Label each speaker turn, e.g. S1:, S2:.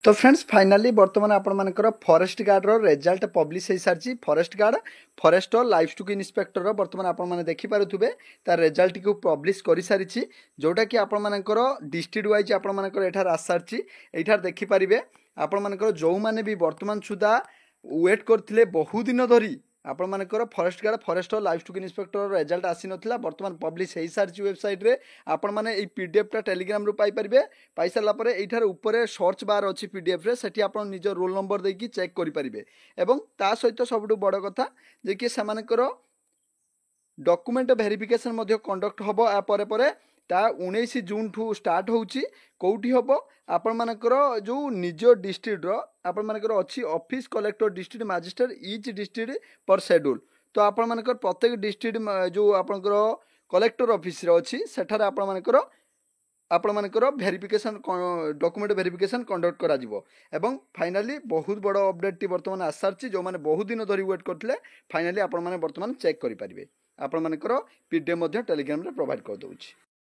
S1: तो friends finally बर्तमान आपर forest guard रो result publish हो सारी forest guard forest livestock inspector बर्तमान आप देखिपे तार रिजल्ट को पब्लिश कर सारी जोटा कि आपर डिस्ट्रिक्ट वाइज आपर आस सारी यार देखिपारे आपर जो मैंने भी बर्तमान सुधा वेट करते बहुत दिन धरी आपर forest guard forest livestock inspector result आसी नाला बर्तमान पब्लिश हो सारी वेबसाइट रे आपण मैंने पीडीएफ टा टेलीग्राम रू पाइपर पाई सारापर यार ऊपर सर्च बार अच्छी पीडीएफ रे सेठी आपण निज रोल नंबर देकी चेक करेंगे एवं ता सहित सब बड़ कथा जे कि सेमानकर डॉक्यूमेंट वेरिफिकेशन कंडक्ट हम या पर ता 19 जून ठू स्टार्ट होची कौटी हम आपण मानकर जो निज डिस्ट्रिक्ट रो आपण मानकर अच्छी office collector district magistrate etch district पर शेड्यूल तो आपण मानकर प्रत्येक डिस्ट्रिक्ट जो आपनकर कलेक्टर ऑफिस रे अच्छी सेठार आपण मानकर वेरिफिकेशन डॉक्यूमेंट वेरिफिकेशन कंडक्ट करा जिवो एवं फाइनली बहुत बड़ अपडेट टी वर्तमान आस सारी जो मैंने बहुत दिन धरी वेट करते फाइनली आपण माने वर्तमान चेक करि परिबे आपण मानकर पीडीएफ टेलीग्राम रे प्रोवाइड कर दउछि।